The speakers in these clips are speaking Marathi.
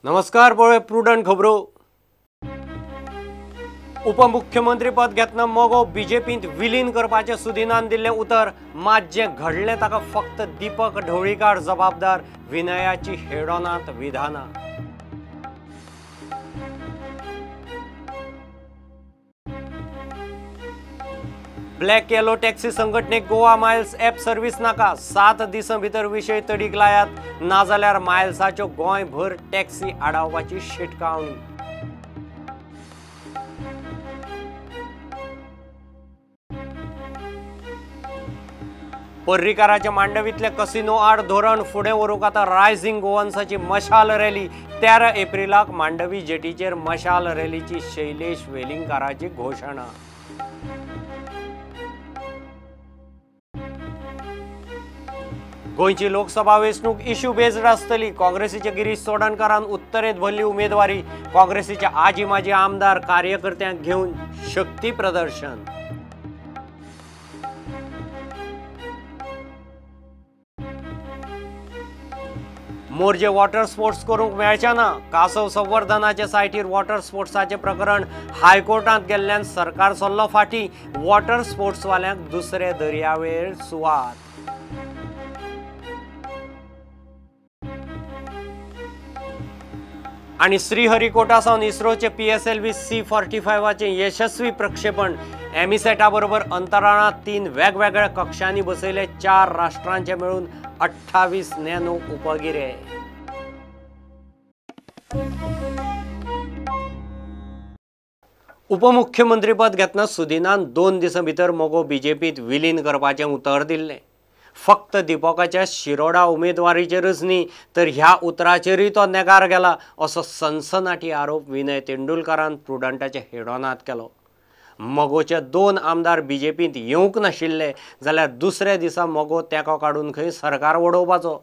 नमस्कार पळय प्रुडंट खबरो। उपमुख्यमंत्री पद घेतना मोगो बीजेपींत विलीन करपाचे सुदिनान दिल्ले उतर मात जे घडले ताका फक्त दीपक ढवळीकार जबाबदार, विनयाची हेडोनात विधाना। ब्लॅक येलो टॅक्सी संघटनेक गोवा मायल्स ॲप सर्व्हिस नाका 7 दिसां भितर विशय तडीक लायात, नाजाल्यार मायल्साच्यो गोंयभर टॅक्सी आडावपाची शिटकावणी। पर्रीकाराच्या मांडवीतले कसिनो आड धोरण फुडें व्हरूंक आतां रायझिंग गोवन्साची मशाल रॅली। 13 एप्रिलाक मांडवी जेटीचेर मशाल रॅलीची शैलेश वेलिंगकाराची घोषणा। गोंयची लोकसभा वेंचणूक इश्यू बेस्ड आसतली। काँग्रेसीचे गिरीश चोडणकारान उत्तरेत भरली उमेदवारी। काँग्रेसीचे आजी माजी आमदार कार्यकर्त्यांक घेवन शक्ती प्रदर्शन। मोरजे वॉटर स्पोर्ट्स करूंक मेळचे ना। कासव संवर्धनाचे सायटीर वॉटर स्पोर्ट्साचे प्रकरण हायकोर्टात गेल्ल्यान सरकार सरलो फाटी। वॉटर स्पोर्ट्सवाल्यांक दुसरे दर्यावेळ सुवात। आणि श्रीहरिकोटासावन इस्रोचे PSLV C-45चे यशस्वी प्रक्षेपण। एमिसॅटा बरोबर अंतराळात 3 वेगवेगळ्या कक्षांनी बसयले 4 राष्ट्रांचे मेळून 28 नॅनो उपगिरे। उपमुख्यमंत्रीपद घेतना सुदिनान 2 दिसां भितर मोगो बीजेपीत विलीन करपाचें उतर दिल्लें। फक्त दीपकाच्या शिरोडा उमेदवारीचेरच न्ही तर ह्या उतराचेरय तो नेगार गेला असो सनसनाटी आरोप विनय तेंडुलकरान प्रुडंटाच्या हेडोनात केलो। मोगोचे 2 आमदार बीजेपींत येवंक नाशिल्ले जाल्यार दुसऱ्या दिसा मोगो तेंको काडून खंय सरकार वडोवपाचो।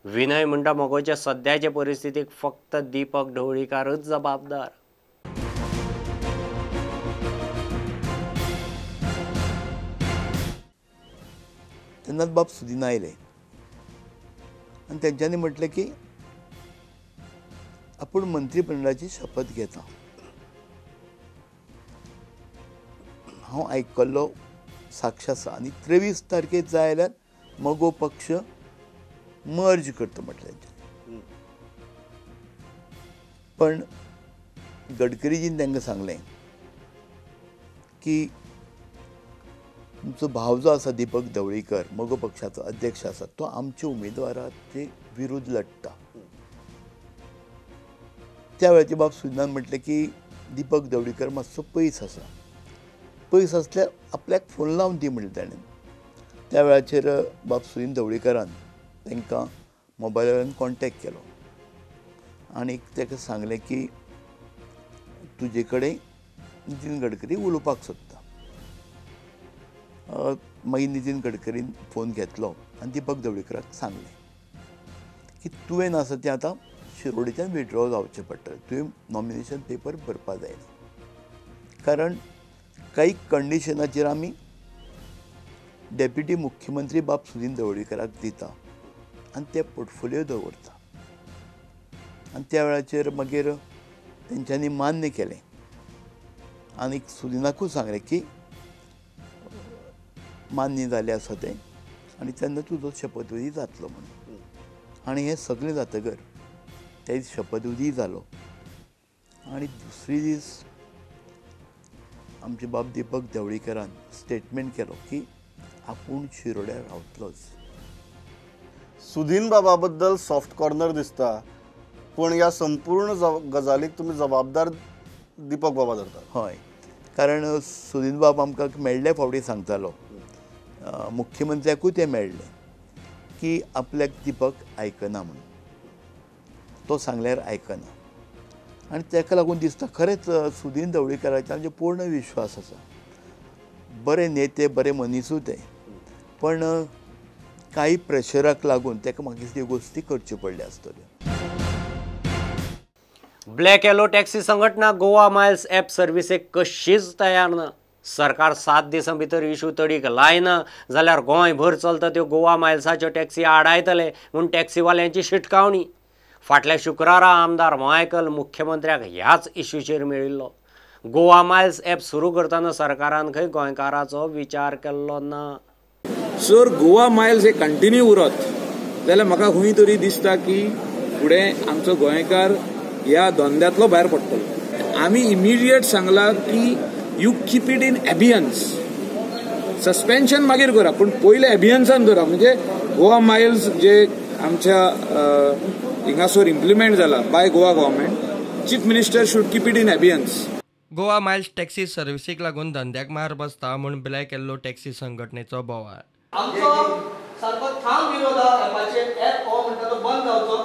विनय म्हणटा मोगोचे सद्याचे परिस्थितीक फक्त दीपक ढवळीकारच जबाबदार। तेन्नाच बाब सुदीन आयले आनी तेंच्यांनी म्हटलें की आपूण मंत्रीमंडळाची शपथ घेता। हांव आयकल्लो साक्ष आसा आनी 23 तारखेक जाय जाल्यार मोगो पक्ष मर्ज करता म्हटलें। पण गडकरीजीन तांकां सांगलें की तुमचो भाव जो आसा दीपक ढवळीकर मोगो पक्षाचो अध्यक्ष आसा तो आमच्या उमेदवाराचे विरुद्ध लडटा। त्या वेळाचेर बाब सुदिनान म्हटलें की दीपक ढवळीकर मातसो पयस आसा, पयस आसल्यार आपल्याक फोन लावन दी म्हणलें ताणें। त्या वेळाचेर बाब सुदीन ढवळीकरान तांकां मोबायलावेल्यान कॉन्टेक्ट केलो आनी ताका सांगलें की तुजे कडेन नितीन गडकरी उलोवपाक सोदता। मागीर नितीन गडकरीन फोन घेतलो आनी दीपक ढवळीकराक सांगलें की तुवें आसा तें आतां शिरोडेच्यान विड्रॉ जावचें पडटलें, तुवें नॉमिनेशन पेपर भरपाक जायना, कारण काही कंडिशनाचेर आमी डेप्युटी मुख्यमंत्री बाब सुदीन ढवळीकराक दिता आनी ते पोर्टफोलियो दवरता। आनी त्या वेळाचेर मागीर तेंच्यांनी मान्य केलें आनी सुदिनाकूय सांगलें की मान्य जालें आसा तें आनी तेन्ना तुजो शपथविधी जातलो म्हणून। आनी हें सगळें जातकर त्या दीस शपथविधी जालो आनी दुसरे दीस आमचे बाब दीपक ढवळीकरान स्टेटमेंट केलो की आपूण शिरोड्यार रावतलोच। सुदीन बाबा बद्दल सॉफ्ट कॉर्नर दिसता, पण ह्या संपूर्ण गजालीक तुमी जबाबदार दीपक बाबा धरता। हय, कारण सुदीन बाब आमकां मेळ्ळे फावटी सांगतालो, मुख्यमंत्र्याकूय तें मेळ्ळें की आपल्याक दीपक आयकना म्हणून, तो सांगल्यार आयकना। आनी ताका लागून दिसता खरेंच सुदीन ढवळीकराचेर आमचो पूर्ण विश्वास आसा। बरे नेते, बरे मनीसूय ते, पण काही प्रेशराक लागून ताका म्हाका दिसता ह्यो गोश्टी करच्यो पडल्या आसतल्यो। ब्लॅक येलो टॅक्सी संघटना गोवा मायल्स ॲप सर्व्हिसेक कशीच तयार ना। सरकार 7 दिसां भितर इश्यू तडीक लायना जाल्यार गोंयभर चलता त्यो गोवा मायल्साच्यो टॅक्सी आडायतले म्हूण टॅक्सीवाल्यांची शिटकावणी। फाटल्या शुक्रारा आमदार मायकल मुख्यमंत्र्याक ह्याच इश्यूचेर मेळिल्लो. गोवा मायल्स ॲप सुरू करतना सरकारान खंय गोंयकाराचो विचार केल्लो ना. जर गोवा मायल्स हे कंटिन्यू उरत जाल्यार म्हाका खंय तरी दिसता की फुडें आमचो गोंयकार ह्या धंद्यांतलो भायर पडटलो. आमी इमिडिएट सांगला की you keep it in abeyance. Suspension मागीर करा पूण पयले एबियन्सान धरा. म्हणजे गोवा मायल्स जे आमच्या हिंगासोर इम्प्लिमेंट जाला by Goa government, chief minister should keep it in abeyance. Goa Miles taxi सर्व्हिसीक लागून धंद्याक मार बसता म्हूण ब्लॅक येल्लो टॅक्सी संघटनेचो बोवाळ. आमचो सारको ठाम विरोध आहा ॲपाचेर. ॲप हो म्हणटा तो बंद जावचो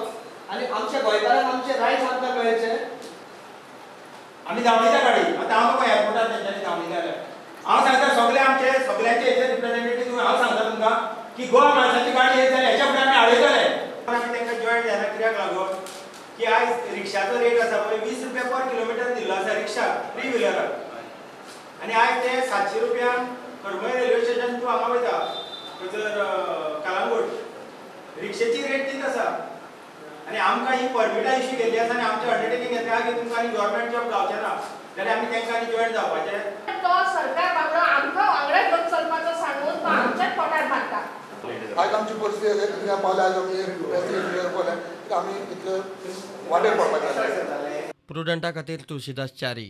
आनी आमच्या गोंयकारांक आमचे रायट्स आमकां मेळचे. आमी धांवणीच्या गाडी आतां हांव तुका एअरपोर्टार तेंच्यांनी धांवणी जाल्यार हांव सांगता सगळ्यांचे हेचे रिप्रेझेंटेटीव हांव सांगता तुमकां की गोवा माणसाची गाडी येत जाल्यार हेच्या फुडें आमी आडयतले. आमी तांकां जॉयन जायना कित्याक लागून की आयज रिक्षाचो रेट आसा पळय 20 रुपया पर किलोमिटर दिल्लो आसा रिक्षा थ्री व्हिलराक. आनी आयज ते 700 रुपयांक करमय रेल्वे स्टेशन तूं हांगा वयता थंयसर कळंगूट रिक्षेची रेट तीच आसा. आनी आमकां ही परमिटां इश्यू केल्ली आसा आनी आमचें अंडरटेकींग येता की तुमकां आनी गव्हर्मेंट जॉब गावचे ना जाल्यार आमी तांकां आनी जॉयन जावपाचें. तो सरकार बाबडो आमकां वांगडा घेवन चलपाचो सांगून तो आमच्याच पोटार मारता. आज आमची परिस्थिती पावल्या आज आमी इतले वाटेर पडपाचें. प्रुडंटा खातीर तुळशीदास च्यारी.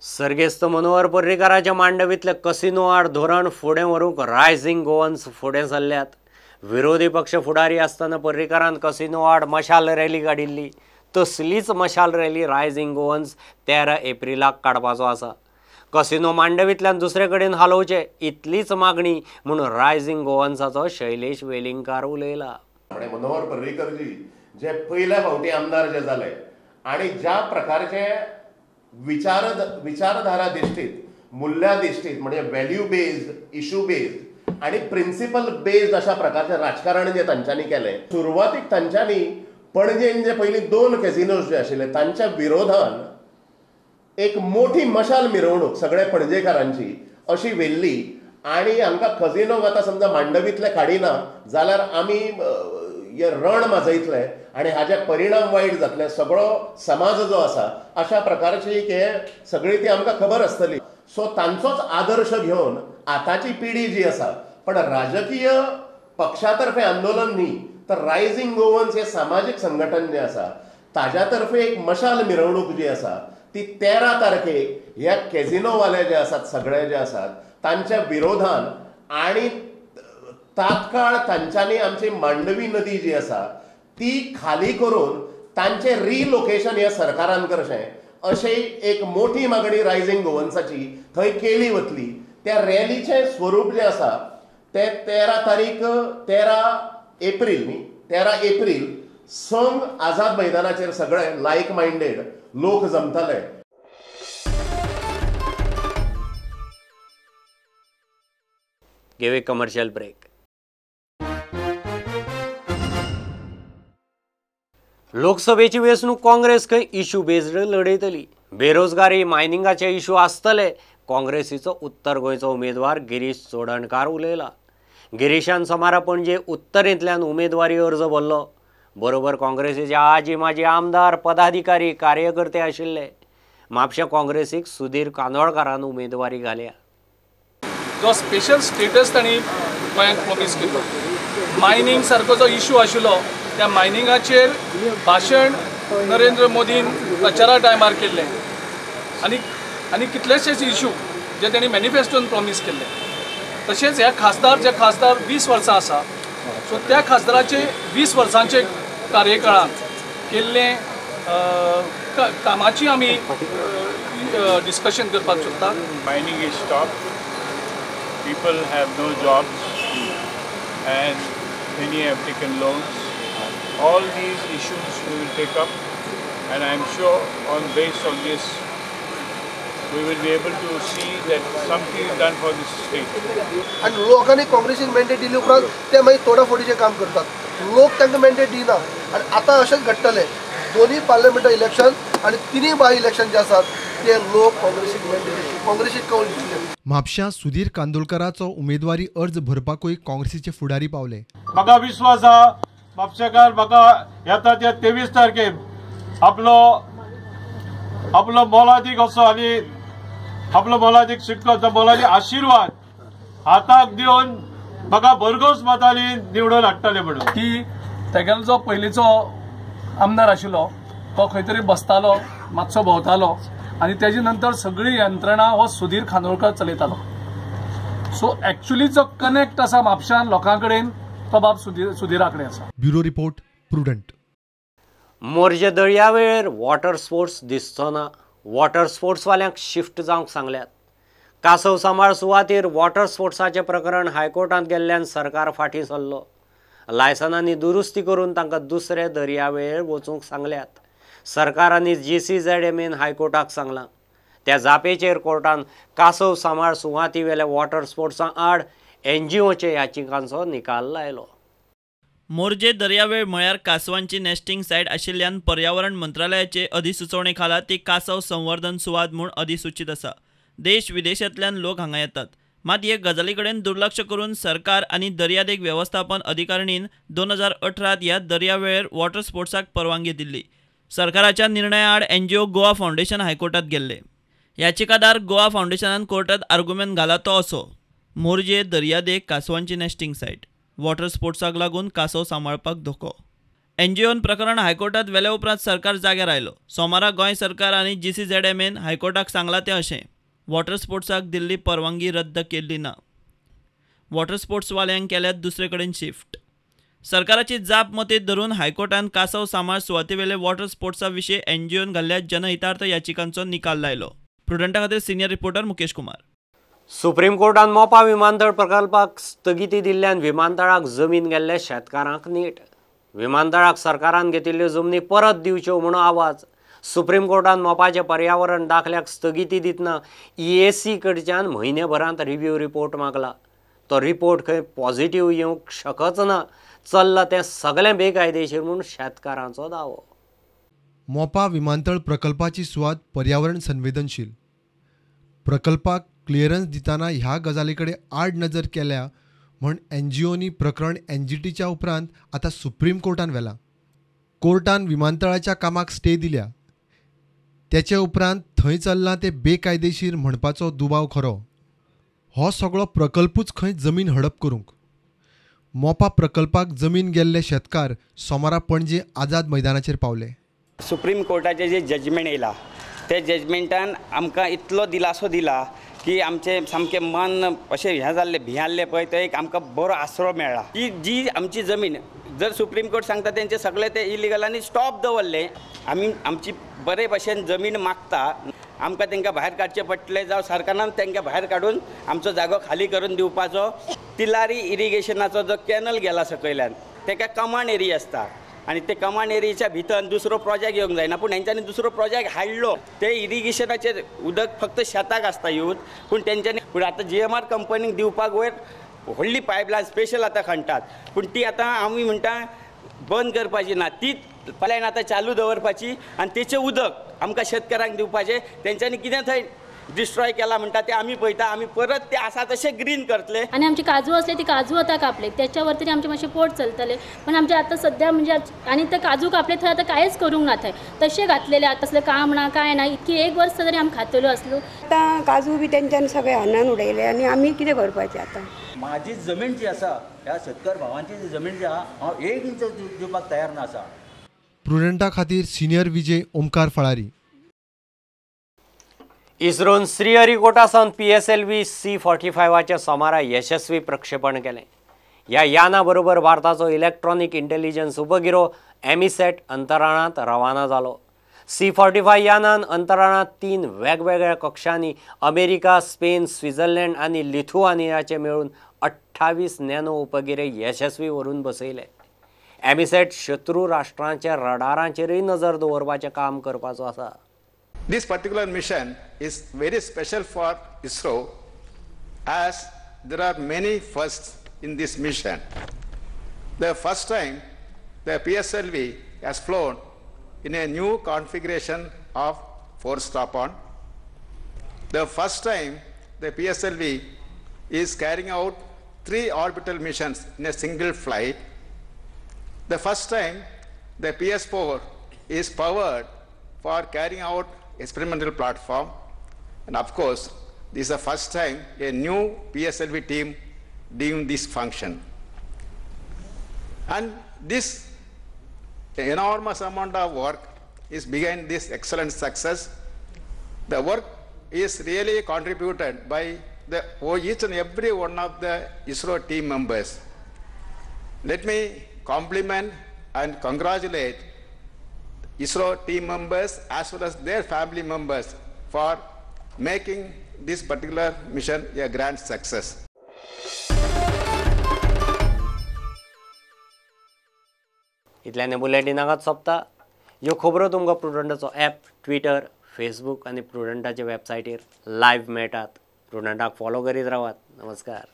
सर्गेस्त मनोहर पर्रीकाराच्या मांडवीतले कसिनो आड धोरण फुडें व्हरूंक रायझिंग गोवन्स फुडें सरल्यात. विरोधी पक्ष फुडारी आसतना पर्रीकारान कसिनो आड मशाल रॅली काडिल्ली. तसलीच मशाल रॅली रायझिंग गोवन्स 13 एप्रिलाक काडपाचो आसा. कसिनो मांडवींतल्यान दुसरे कडेन हालोवचे इतलीच मागणी म्हणून रायझिंग गोवन्साचो शैलेश वेलिंगकार उलयला. मनोहर पर्रीकरजी जे पयल्या फावटी आमदार जे जाले आनी ज्या प्रकारचे विचारधारा दिश्टीत, मुल्यां दिश्टीत, म्हणजे व्हॅल्यू बेस्ड, इश्यू बेस्ड आणि प्रिन्सिपल बेस्ड अशा प्रकारचे राजकारण जे तांच्यांनी केले. सुरवातीक तांच्यांनी पणजेन जे पयलीं 2 कॅसिनोज जे आशिल्ले तांच्या विरोधान एक मोठी मशाल मिरवणूक सगळे पणजेकारांची अशी वेल्ली. आणि हांकां कझिनो आतां समजा मांडवीतले काडिना जाल्यार आमी हे रण माजयतले आनी हाचे परिणाम वायट जातले. सगळो समाज जो आसा अशा प्रकारची हे सगळी ती आमकां खबर आसतली. सो तांचोच आदर्श घेवन आतांची पिढी जी आसा, पण राजकीय पक्षातर्फे आंदोलन न्ही तर रायझिंग गोवन्स हे सामाजीक संघटन जे आसा ताज्या तर्फे एक मशाल मिरवणूक जी आसा ती 13 तारखेक ह्या कॅझिनोवाले जे आसात सगळे जे आसात तांच्या विरोधान आणि तात्काळ तांच्यांनी आमची मांडवी नदी जी आसा ती खाली करून तांचे रिलोकेशन ह्या सरकारान करचें अशी एक मोठी मागणी रायझिंग गोवन्साची थंय केली वतली. त्या रॅलीचें स्वरूप जे आसा ते 13 एप्रील संघ आझाद मैदानाचेर सगळे लायक मायंडेड लोक जमतले. Give commercial break. लोकसभेची वेंचणूक काँग्रेस खंय इश्यू बेस्ड लढयतली. बेरोजगारी, मायनिंगाचे इश्यू आसतले. काँग्रेसीचो उत्तर गोंयचो उमेदवार गिरीश चोडणकार उलयला. गिरीशान सोमारा पणजे उत्तरेंतल्यान उमेदवारी अर्ज भरलो. बरोबर काँग्रेसीचे आजी माजी आमदार, पदाधिकारी, कार्यकर्ते आशिल्ले. म्हापशा काँग्रेसीक सुधीर कांदोळकारान उमेदवारी घाल्या. जो स्पेशल स्टेटस तांणी गोंयांक प्रॉमिस केलो, मायनींग सारको जो इश्यू आशिल्लो त्या मायनिंगाचेर भाशण नरेंद्र मोदीन प्रचारा टायमार केल्लें आनी कितलेशेच इश्यू जे तांणी मॅनिफेस्टोन प्रॉमिस केल्ले. तशेंच ह्या खासदार 20 वर्सां आसा. सो त्या खासदाराचे 20 वर्सांचे कार्यकाळांत केल्ले कामाची आमी डिस्कशन करपाक सोदतात. Mining is stop, people have no jobs and many have taken loans. All these issues we will take up and I am sure based on this we will be able to see that something is done for this state. आणि लोकांनी काँग्रेसीक मॅन्डेट दिली उपरांत ते मागीर तोडाफोडीचें काम करतात. लोक तांकां मॅन्डेट दिना आनी आतां अशेंच घडटलें. दोन्ही पार्लमेंट इलेक्शन आणि 3 बाय इलेक्शन जे आसात ते लोक काँग्रेसीक कौल दितले. म्हापशा सुधीर कांदोळकराचो उमेदवारी अर्ज भरपाकूय काँग्रेसीचे फुडारी पावले. म्हाका विश्वास आहा म्हापशेकार म्हाका येता त्या 23 तारखेक आपलो मोलादीक असो आनी आपलो मोलादीक शिटको तो मोलादी आशिर्वाद हाताक दिवन म्हाका भरघोस मतांनी निवडून हाडटले म्हणून. की तेगेलो जो पयलींचो आमदार आशिल्लो तो खंय तरी बसतालो मातसो भोंवतालो आनी तेजे नंतर सगळी यंत्रणा हो सुधीर खानोळकर चलयतालो. सो एक्चुअली जो कनेक्ट आसा म्हापशान लोकां कडेन तो बाब सुधीरा कडेन आसा. Bureau report Prudent. मोरजे दर्यावेळेर वॉटर स्पोर्ट्स दिसचो ना. वॉटर स्पोर्ट्सवाल्यांक शिफ्ट जावंक सांगल्यात. कासव सांबाळ सुवातेर वॉटर स्पोर्ट्साचें प्रकरण हायकोर्टांत गेल्ल्यान सरकार फाटीं सरलो. लायसनांनी दुरुस्ती करून तांकां दुसरे दर्यावेळेर वचूंक सांगल्यात. सरकारांनी GCZMAन हायकोर्टाक सांगलां. त्या जापेचेर कोर्टान कासव सांबाळ सुवाती वेल्या वॉटर स्पोर्ट्सां आड NGOचे याचिकांचो निकाल लायलो. मोरजे दर्यावेळ म्हळ्यार कासवांची नेस्टिंग सायट आशिल्ल्यान पर्यावरण मंत्रालयाचे अधिसुचोवणे खाला ती कासव संवर्धन सुवात म्हूण अधिसूचित आसा. देश विदेशांतल्यान लोक हांगा येतात. मात हे गजाली कडेन दुर्लक्ष करून सरकार आनी दर्यादेग वेवस्थापन अधिकारिणीन 2018 ह्या दर्यावेळेर वॉटर स्पोर्ट्साक परवानगी दिल्ली. सरकाराच्या निर्णया आड NGO गोवा फाउंडेशन हायकोर्टात गेल्ले. याचिकादार गोवा फाउंडेशनान कोर्टात आर्ग्युमेंट घाला तो असो. मोरजे दर्यादेग कासवांची नेस्टिंग सायट वॉटर स्पोर्ट्साक लागून कासव सांबाळपाक धोको. NGOन प्रकरण हायकोर्टात व्हेल्या उपरांत सरकार जाग्यार आयलो. सोमारा गोंय सरकार आनी GCZMAन हायकोर्टाक सांगलां तें अशें. वॉटर स्पोर्ट्साक दिल्ली परवानगी रद्द केल्ली ना. वॉटर स्पोर्ट्सवाल्यांक केल्यात दुसरे कडेन शिफ्ट. सरकाराची जाप मतीत धरून हायकोर्टान कासव सांबाळ सुवातेवेले वॉटर स्पोर्ट्सा विशीं NGOन घाल्ल्या जनहितार्थ याचिकांचो निकाल लायलो. प्रुडंटा खातीर senior reporter Mukesh Kumar. Supreme कोर्टान मोपा विमानतळ प्रकल्पाक स्थगिती दिल्ल्यान विमानतळाक जमीन गेल्ल्या शेतकारांक नीट. विमानतळाक सरकारान घेतिल्ल्यो जमनी परत दिवच्यो म्हणून आवाज. सुप्रीम कोर्टान मोपाच्या पर्यावरण दाखल्याक स्थगिती दितना EAC कडच्यान म्हयनेभरांत रिव्ह्यू रिपोर्ट मागला. तो रिपोर्ट खंय पॉझिटिव्ह येवंक शकच ना. चल्लां तें सगळें बेकायदेशीर म्हूण शेतकारांचो दावो. मोपा विमानतळ प्रकल्पाची सुवात पर्यावरण संवेदनशील. प्रकल्पाक क्लियरन्स दितना ह्या गजाली कडेन आड नजर केल्या म्हूण NGOनी प्रकरण NGTच्या उपरांत आतां सुप्रीम कोर्टान व्हेलां. कोर्टान विमानतळाच्या कामाक स्टे दिल्या. त्याचे उपरांत थंय चल्लां तें बेकायदेशीर म्हणपाचो दुबाव खरो. हो सगळो प्रकल्पूच खंय जमीन हडप करूंक. मोपा प्रकल्पाक जमीन गेल्ले शेतकार सोमारा पणजे आझाद मैदानाचेर पावले. सुप्रीम कोर्टाचें जें जजमेंट येयलां ते जजमेंटान आमकां इतलो दिलासो दिला की आमचें सामकें मन अशें हें जाल्लें भियाल्लें पळय तो एक आमकां बरो आसरो मेळ्ळा की जी आमची जमीन जर सुप्रीम कोर्ट सांगता तेंचे सगळें ते इलिगलांनी स्टॉप दवरलें. आमी आमची बरे भशेन जमीन मागता आमकां तांकां भायर काडचें पडटलें जावं सरकारान तांकां भायर काडून आमचो जागो खाली करून दिवपाचो. तिलारी इरिगेशनाचो जो कॅनल गेला सकयल्यान ताका कमांड एरिया आसता आनी ते कमांड एरियेच्या भितर दुसरो प्रोजेक्ट येवंक जायना पूण हेंच्यांनी दुसरो प्रोजेक्ट हाडलो. ते इरिगेशनाचेर उदक फक्त शेताक आसता येवन पूण तेंच्यांनी पूण आतां GMR कंपनीक दिवपाक वयर व्हडली पायपलायन स्पेशल आतां खणटात पूण ती आतां आमी म्हणटा बंद करपाची ना. ती पायपलायन आतां चालू दवरपाची आनी तेचें उदक आमकां शेतकारांक दिवपाचें. तेंच्यांनी कितें थंय डिस्ट्रॉय केला म्हणटा ते आमी पळयता. आमी परत ते आसा तशें ग्रीन करतले. आणि आमची काजू असले ती काजू आता कापले त्याच्यावर तरी आमचे मातशे पोट चलतले पण आमचे आता सध्या म्हणजे आणि ते काजू कापले थंय आता कांयच करूंक ना थंय तशें घातलेले आता असले काम ना काय ना इतकी 1 वर्स तरी आमी खातलो असलो. आता काजू बी तेंच्यानी सगळे हांगान उडयले आनी आमी कितें करपाचें आतां. माझी जमीन जी आसा ह्या शेतकार भावांची जी जमीन जी आहा हांव 1 इंच दिवपाक तयार ना आसा. प्रुडंटा खातीर सिनियर विजय ओमकार फळारी. इस्रोन श्रीहरिकोटासावन PSLV C-45चे सोमारा यशस्वी प्रक्षेपण केलें. ह्या याना बरोबर भारताचो इलेक्ट्रॉनिक इंटेलिजन्स उपगिरो एमिसॅट अंतराळांत रवाना जालो. C-45 यानान अंतराळांत 3 वेगवेगळ्या कक्षांनी अमेरिका, स्पेन, स्वित्झर्लंड आनी लिथुआनियाचे मेळून 28 नॅनो उपगिरे यशस्वी व्हरून बसयले. एमिसॅट शत्रू राष्ट्रांच्या रडारांचेरय नजर दवरपाचें काम करपाचो आसा. This particular mission is very special for ISRO as there are many firsts in this mission. The first time the PSLV has flown in a new configuration of force drop-on. The first time the PSLV is carrying out 3 orbital missions in a single flight. The first time the PS4 is powered for carrying out experimental platform, and of course this is the first time a new PSLV team doing this function. And this enormous amount of work is behind this excellent success. The work is really contributed by each and every one of the ISRO team members. Let me compliment and congratulate ISRO team members as well as their family members for making this particular mission a grand success. इतल्याने बुलेटिनागात सोंपता. ह्यो खबरो तुमकां प्रुडंटाचो ॲप, ट्विटर, फेसबुक आनी प्रुडंटाचे वेबसायटीर लायव्ह मेळटात. प्रुडंटाक फॉलो करीत रावात. नमस्कार.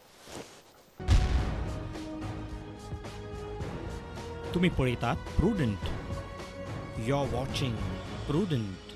तुम्ही पळयतात Prudent. You are watching prudent.